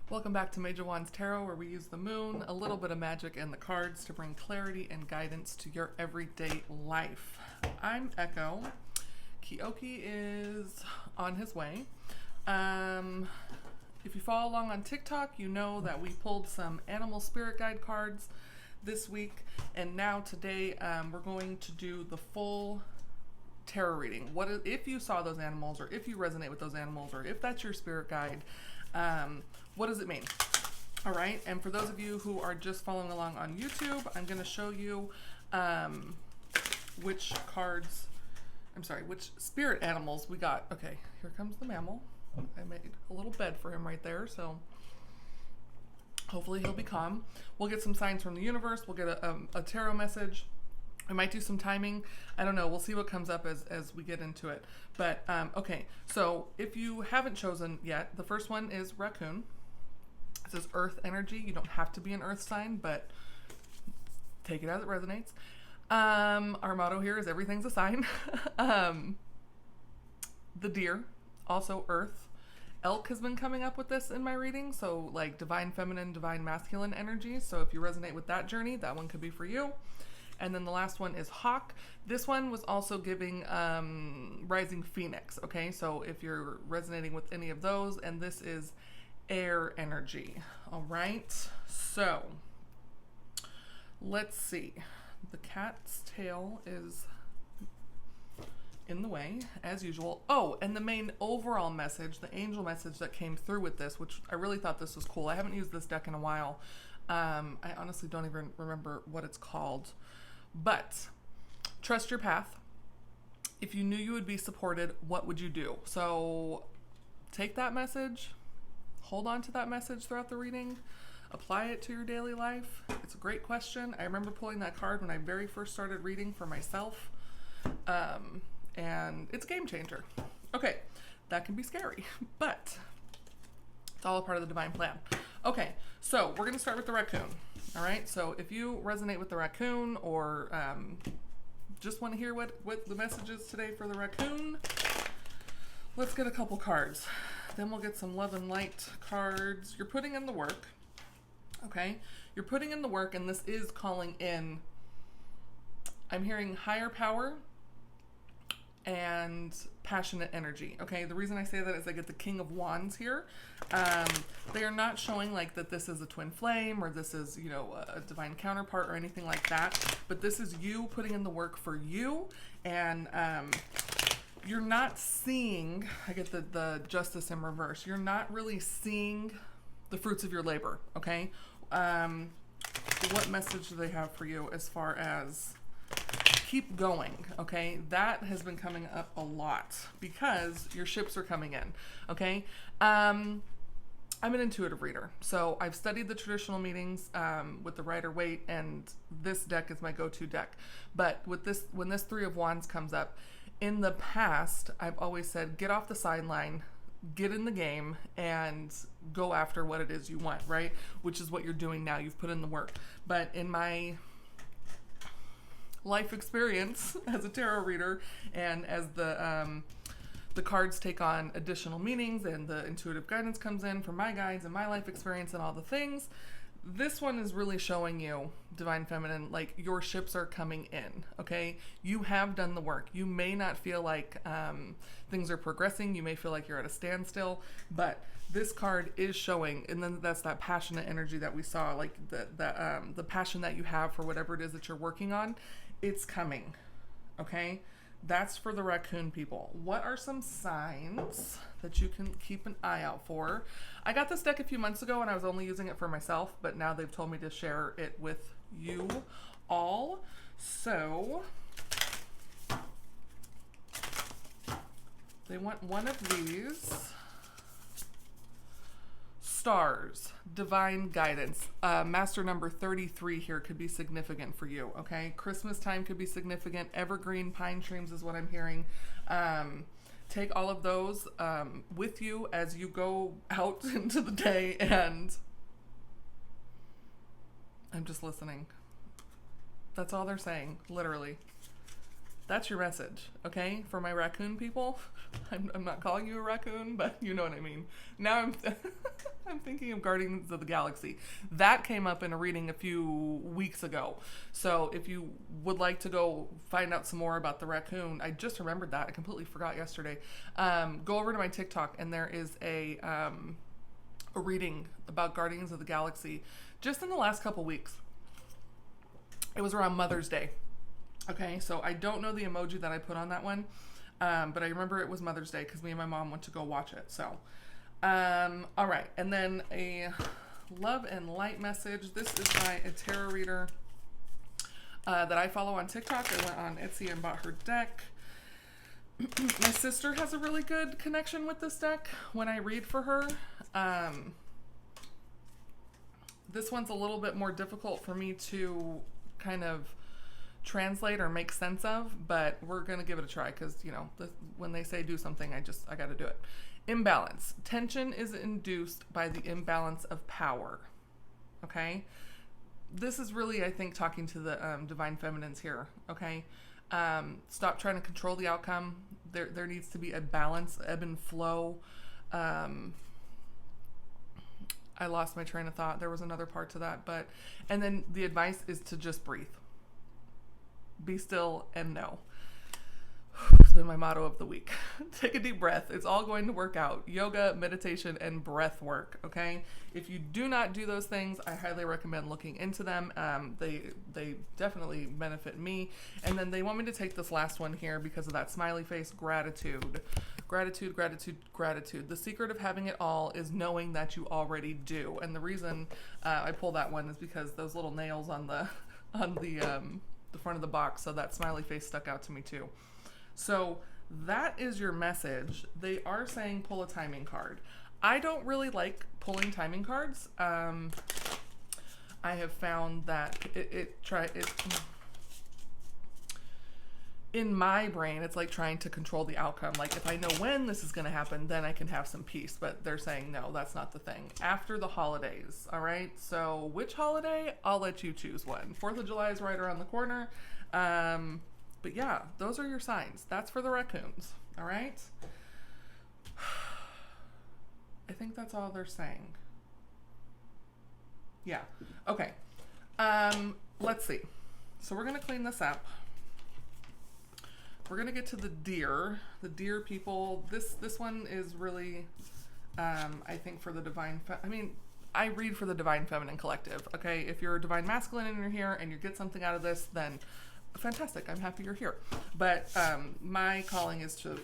Welcome back to Major Wands Tarot, where we use the moon, a little bit of magic, and the cards to bring clarity and guidance to your everyday life. I'm Echo. Kioki is on his way. If you follow along on TikTok, you know that we pulled some animal spirit guide cards this week, and now today we're going to do the full tarot reading. If you saw those animals, or if you resonate with those animals, or if that's your spirit guide, what does it mean? All right, and for those of you who are just following along on YouTube, I'm going to show you which spirit animals we got. Okay, here comes the mammal. I made a little bed for him right there, so hopefully he'll be calm. We'll get some signs from the universe. We'll get a tarot message. I might do some timing. I don't know. We'll see what comes up as we get into it. But, okay. So if you haven't chosen yet, the first one is raccoon. It says earth energy. You don't have to be an earth sign, but take it as it resonates. Our motto here is everything's a sign. The deer, also earth. Elk has been coming up with this in my reading. So like divine feminine, divine masculine energy. So if you resonate with that journey, that one could be for you. And then the last one is hawk. This one was also giving rising phoenix. Okay, so if you're resonating with any of those, and this is air energy. All right, so let's see. The cat's tail is in the way as usual. Oh, and the main overall message, the angel message that came through with this, which I really thought this was cool. I haven't used this deck in a while. I honestly don't even remember what it's called. But trust your path. If you knew you would be supported, what would you do? So take that message, hold on to that message throughout the reading, apply it to your daily life. It's a great question. I remember pulling that card when I very first started reading for myself. And it's a game changer. Okay, that can be scary, but it's all a part of the divine plan. Okay, so we're going to start with the raccoon. All right, so if you resonate with the raccoon, or just want to hear what the message is today for the raccoon, let's get a couple cards. Then we'll get some love and light cards. You're putting in the work, okay? You're putting in the work, and this is calling in, I'm hearing higher power and passionate energy. Okay, the reason I say that is I get the King of Wands here. They are not showing like that this is a twin flame, or this is, you know, a divine counterpart or anything like that, but this is you putting in the work for you. And you're not seeing, I get the justice in reverse, you're not really seeing the fruits of your labor. Okay, what message do they have for you as far as keep going? Okay, that has been coming up a lot because your ships are coming in. Okay, I'm an intuitive reader, so I've studied the traditional meanings with the Rider-Waite, and this deck is my go-to deck. But with this, when this Three of Wands comes up, in the past I've always said get off the sideline, get in the game, and go after what it is you want, right? Which is what you're doing now. You've put in the work. But in my life experience as a tarot reader, and as the cards take on additional meanings and the intuitive guidance comes in from my guides and my life experience and all the things, this one is really showing you, divine feminine, like your ships are coming in. Okay, you have done the work. You may not feel like things are progressing. You may feel like you're at a standstill, but this card is showing, and then that's that passionate energy that we saw, like the passion that you have for whatever it is that you're working on. It's coming. Okay, that's for the raccoon people. What are some signs that you can keep an eye out for? I got this deck a few months ago and I was only using it for myself, but now they've told me to share it with you all. So they want one of these. Stars, divine guidance. Master number 33 here could be significant for you, okay? Christmas time could be significant. Evergreen pine trees is what I'm hearing. Take all of those with you as you go out into the day, and I'm just listening. That's all they're saying, literally. That's your message, okay? For my raccoon people, I'm not calling you a raccoon, but you know what I mean. Now I'm I'm thinking of Guardians of the Galaxy. That came up in a reading a few weeks ago. So if you would like to go find out some more about the raccoon, I just remembered that. I completely forgot yesterday. Go over to my TikTok, and there is a reading about Guardians of the Galaxy just in the last couple weeks. It was around Mother's Day. Okay, so I don't know the emoji that I put on that one, but I remember it was Mother's Day because me and my mom went to go watch it. So, all right, and then a love and light message. This is by a tarot reader that I follow on TikTok. I went on Etsy and bought her deck. My sister has a really good connection with this deck when I read for her. This one's a little bit more difficult for me to kind of translate or make sense of, but we're gonna give it a try because, you know, when they say do something, I gotta do it. Imbalance. Tension is induced by the imbalance of power. Okay, this is really, I think, talking to the divine feminines here. Okay, stop trying to control the outcome. There needs to be a balance, ebb and flow. I lost my train of thought. There was another part to that, and then the advice is to just breathe. Be still and know. It's been my motto of the week. Take a deep breath. It's all going to work out. Yoga, meditation, and breath work, okay? If you do not do those things, I highly recommend looking into them. They definitely benefit me. And then they want me to take this last one here because of that smiley face, gratitude. Gratitude, gratitude, gratitude. The secret of having it all is knowing that you already do. And the reason I pull that one is because those little nails on the front of the box, so that smiley face stuck out to me too. So that is your message. They are saying pull a timing card. I don't really like pulling timing cards. I have found that in my brain, it's like trying to control the outcome. Like if I know when this is going to happen, then I can have some peace. But they're saying, no, that's not the thing. After the holidays, all right? So which holiday? I'll let you choose one. 4th of July is right around the corner. But yeah, those are your signs. That's for the raccoons, all right? I think that's all they're saying. Yeah, okay. Let's see. So we're going to clean this up. We're going to get to the deer people. This one is really, I think, for the divine, I read for the Divine Feminine Collective, okay? If you're a Divine Masculine and you're here and you get something out of this, then fantastic. I'm happy you're here. But my calling is to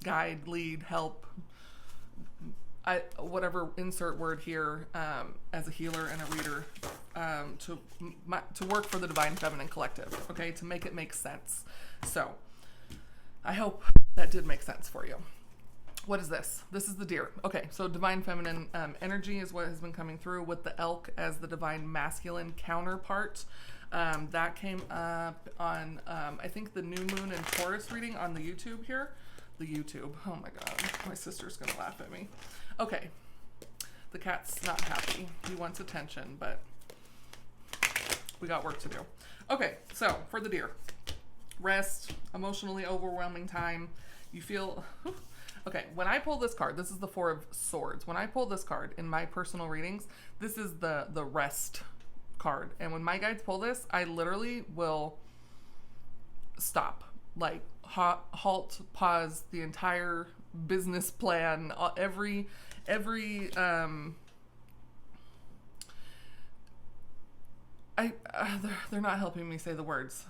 guide, lead, help, whatever insert word here, as a healer and a reader, to work for the Divine Feminine Collective, okay? To make it make sense. So I hope that did make sense for you. What is this? This is the deer. Okay, so divine feminine energy is what has been coming through with the elk as the divine masculine counterpart. That came up on, I think, the new moon and Taurus reading on the YouTube here. The YouTube. Oh my God. My sister's going to laugh at me. Okay. The cat's not happy. He wants attention, but we got work to do. Okay, so for the deer. Rest, emotionally overwhelming time. You feel... Okay, when I pull this card, this is the Four of Swords. When I pull this card in my personal readings, this is the rest card. And when my guides pull this, I literally will stop. Like, halt, pause the entire business plan, every they're not helping me say the words.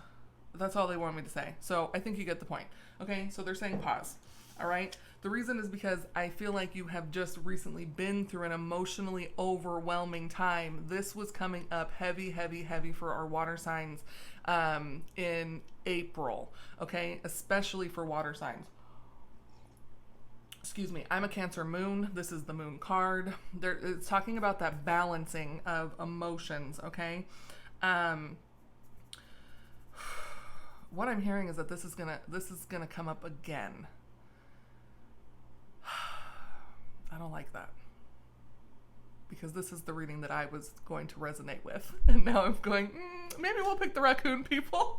That's all they want me to say. So I think you get the point. Okay, so they're saying pause. All right. The reason is because I feel like you have just recently been through an emotionally overwhelming time. This was coming up heavy, heavy, heavy for our water signs in April. Okay, especially for water signs. Excuse me. I'm a Cancer moon. This is the moon card. It's talking about that balancing of emotions. Okay. What I'm hearing is that this is gonna come up again. I don't like that, because this is the reading that I was going to resonate with, and now I'm going, maybe we'll pick the raccoon people.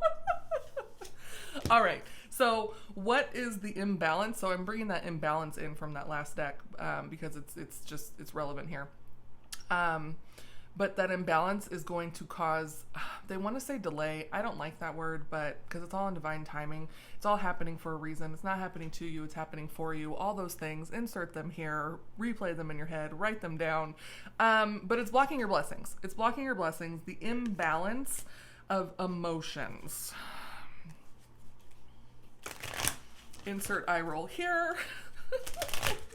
All right. So what is the imbalance? So I'm bringing that imbalance in from that last deck because it's relevant here. But that imbalance is going to cause, they want to say delay. I don't like that word, but because it's all in divine timing. It's all happening for a reason. It's not happening to you. It's happening for you. All those things, insert them here, replay them in your head, write them down. But it's blocking your blessings. It's blocking your blessings. The imbalance of emotions. Insert eye roll here.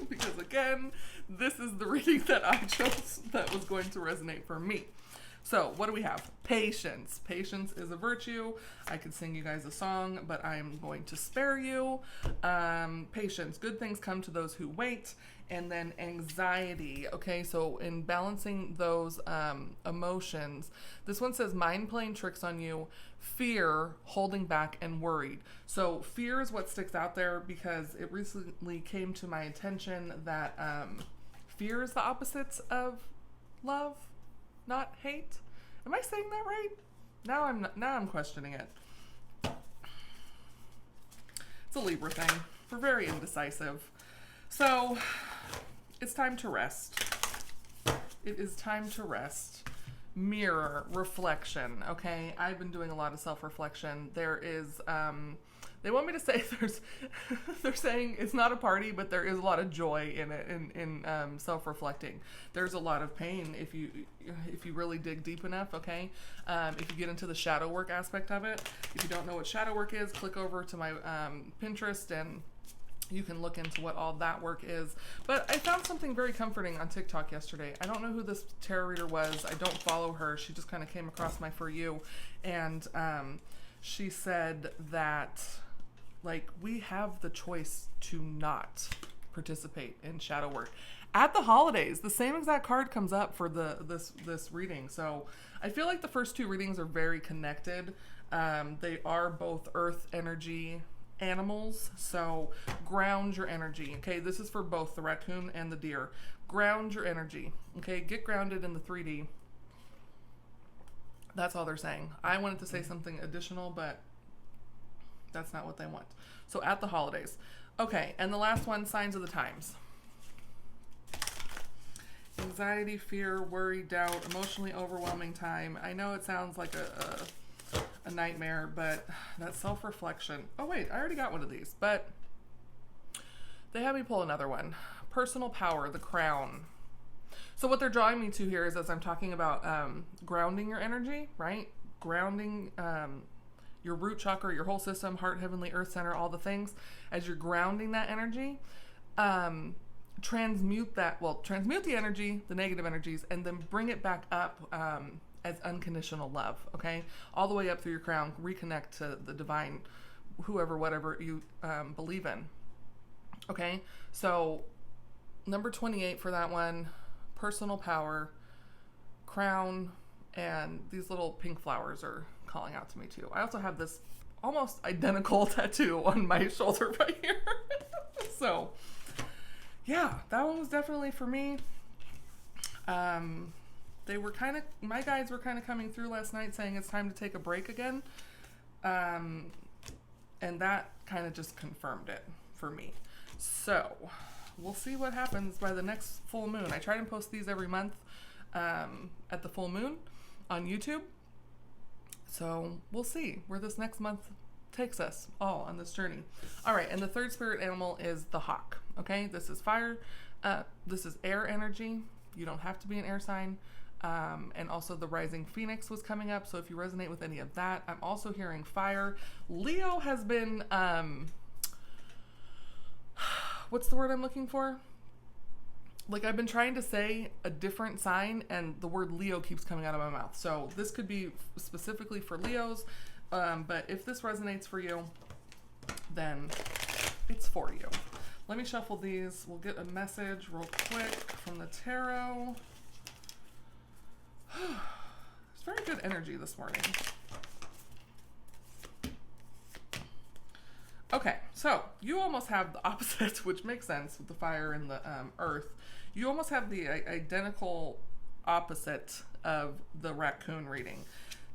Because again, this is the reading that I chose that was going to resonate for me. So what do we have? Patience. Patience is a virtue. I could sing you guys a song, but I am going to spare you. Patience. Good things come to those who wait. And then anxiety. Okay, so in balancing those emotions, this one says mind playing tricks on you, fear, holding back, and worried. So fear is what sticks out there because it recently came to my attention that fear is the opposite of love, not hate. Am I saying that right? Now I'm questioning it. It's a Libra thing. We're very indecisive. So it's time to rest. It is time to rest. Mirror, reflection. Okay, I've been doing a lot of self-reflection. There is they want me to say they're saying it's not a party, but there is a lot of joy in it, in self-reflecting. There's a lot of pain if you really dig deep enough, okay? If you get into the shadow work aspect of it. If you don't know what shadow work is, click over to my Pinterest and you can look into what all that work is. But I found something very comforting on TikTok yesterday. I don't know who this tarot reader was. I don't follow her. She just kind of came across my For You. And she said that, like, we have the choice to not participate in shadow work. At the holidays, the same exact card comes up for this reading. So I feel like the first two readings are very connected. They are both earth energy animals, so ground your energy. Okay, this is for both the raccoon and the deer. Ground your energy. Okay, get grounded in the 3D. That's all they're saying. I wanted to say something additional, but that's not what they want. So at the holidays. Okay, and the last one, signs of the times. Anxiety, fear, worry, doubt, emotionally overwhelming time. I know it sounds like a nightmare, but that self-reflection. Oh wait, I already got one of these, but they had me pull another one. Personal power, the crown. So what they're drawing me to here is, as I'm talking about grounding your energy, right? Grounding your root chakra, your whole system, heart, heavenly, earth center, all the things. As you're grounding that energy, transmute the energy, the negative energies, and then bring it back up as unconditional love, okay? All the way up through your crown, reconnect to the divine, whoever, whatever you believe in, okay? So number 28 for that one, personal power, crown, and these little pink flowers are calling out to me too. I also have this almost identical tattoo on my shoulder right here. So yeah, that one was definitely for me. My guides were kind of coming through last night saying it's time to take a break again. And that kind of just confirmed it for me. So we'll see what happens by the next full moon. I try to post these every month at the full moon on YouTube. So we'll see where this next month takes us all on this journey. All right, and the third spirit animal is the hawk. Okay, this is fire. This is air energy. You don't have to be an air sign. And also the rising phoenix was coming up. So if you resonate with any of that, I'm also hearing fire. Leo has been, what's the word I'm looking for? Like, I've been trying to say a different sign and the word Leo keeps coming out of my mouth. So this could be specifically for Leos. But if this resonates for you, then it's for you. Let me shuffle these. We'll get a message real quick from the tarot. It's very good energy this morning. Okay, so you almost have the opposite, which makes sense with the fire and the earth. You almost have the identical opposite of the raccoon reading.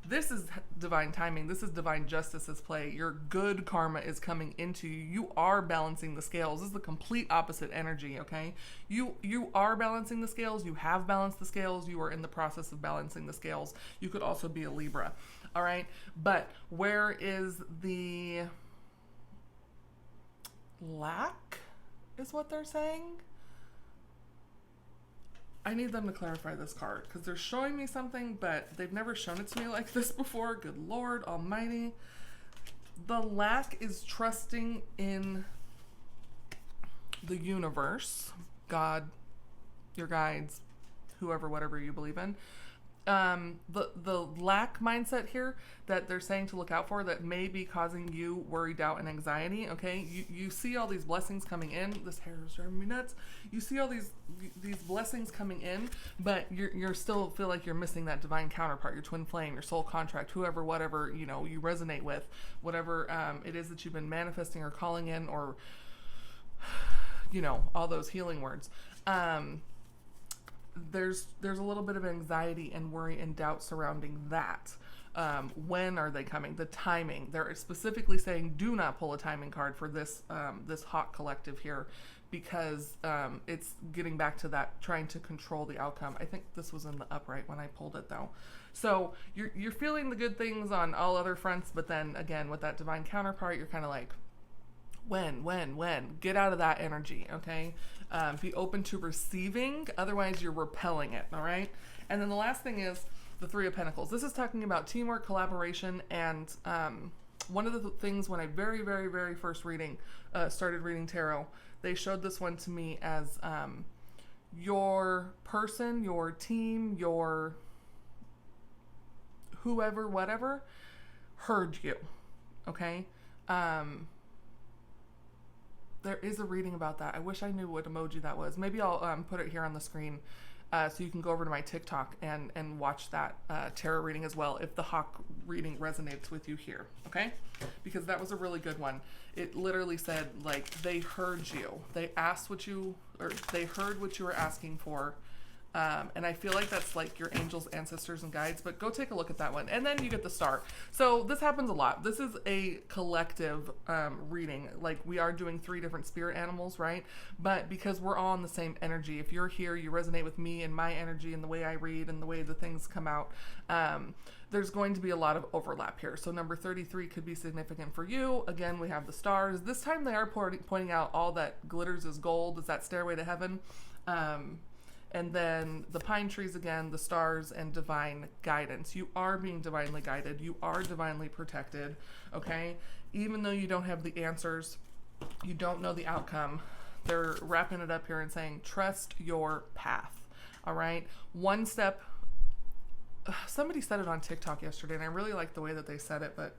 This is divine timing. This is divine justice's play. Your good karma is coming into you. You are balancing the scales. This is the complete opposite energy, okay? You are balancing the scales. You have balanced the scales. You are in the process of balancing the scales. You could also be a Libra, all right? But where is the lack is what they're saying? I need them to clarify this card because they're showing me something, but they've never shown it to me like this before. Good Lord Almighty. The lack is trusting in the universe, God, your guides, whoever, whatever you believe in. The lack mindset here that they're saying to look out for that may be causing you worry, doubt, and anxiety. Okay, you see all these blessings coming in. This hair is driving me nuts. You see all these blessings coming in, but you're still feel like you're missing that divine counterpart, your twin flame, your soul contract, whoever, whatever you resonate with, whatever it is that you've been manifesting or calling in, or all those healing words. There's a little bit of anxiety and worry and doubt surrounding that. When are they coming? The timing. They're specifically saying do not pull a timing card for this this hawk collective here, because it's getting back to that trying to control the outcome. I think this was in the upright when I pulled it though. So you're feeling the good things on all other fronts, but then again with that divine counterpart, you're kind of like, when? Get out of that energy, okay? Be open to receiving, otherwise you're repelling it, all right? And then the last thing is the Three of Pentacles. This is talking about teamwork, collaboration, and one of the things when I very, very, very first started reading tarot, they showed this one to me as your person, your team, your whoever, whatever, heard you, okay? There is a reading about that. I wish I knew what emoji that was. Maybe I'll put it here on the screen so you can go over to my TikTok and watch that tarot reading as well if the hawk reading resonates with you here, okay? Because that was a really good one. It literally said, like, they heard you. They asked they heard what you were asking for. And I feel like that's like your angels, ancestors, and guides, but go take a look at that one. And then you get the star. So this happens a lot. This is a collective reading. Like, we are doing 3 different spirit animals, right? But because we're all in the same energy, if you're here, you resonate with me and my energy and the way I read and the way the things come out, there's going to be a lot of overlap here. So number 33 could be significant for you. Again, we have the stars. This time they are pointing out all that glitters is gold. It's that stairway to heaven. And then the pine trees again, the stars, and divine guidance. You are being divinely guided. You are divinely protected, okay? Even though you don't have the answers, you don't know the outcome, they're wrapping it up here and saying, trust your path, all right? One step. Somebody said it on TikTok yesterday, and I really liked the way that they said it, but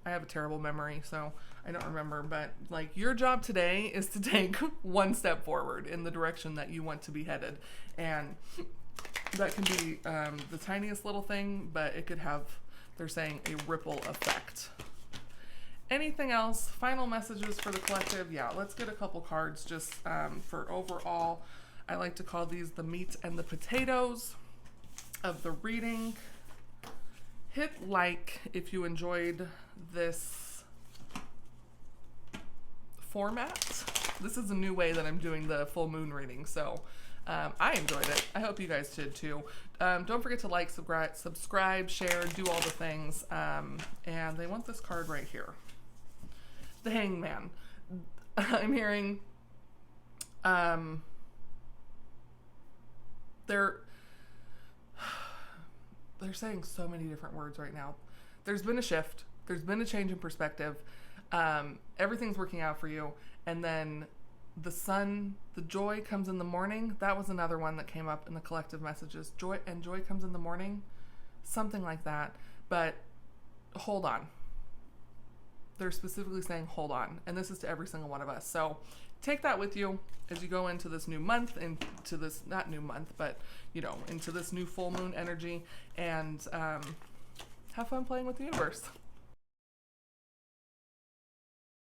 I have a terrible memory, so I don't remember. But like, your job today is to take one step forward in the direction that you want to be headed. And that can be the tiniest little thing, but it could have, they're saying, a ripple effect. Anything else? Final messages for the collective? Yeah, let's get a couple cards just for overall. I like to call these the meat and the potatoes of the reading. Hit like if you enjoyed this format. This is a new way that I'm doing the full moon reading, so I enjoyed it. I hope you guys did too. Don't forget to like, subscribe, share, do all the things. And they want this card right here. The Hangman. I'm hearing they're saying so many different words right now. There's been a shift. There's been a change in perspective. Everything's working out for you. And then the sun, the joy comes in the morning. That was another one that came up in the collective messages. Joy comes in the morning. Something like that. But hold on. They're specifically saying hold on. And this is to every single one of us. So take that with you as you go into this new month, into this, not new month, but, you know, into this new full moon energy, and have fun playing with the universe.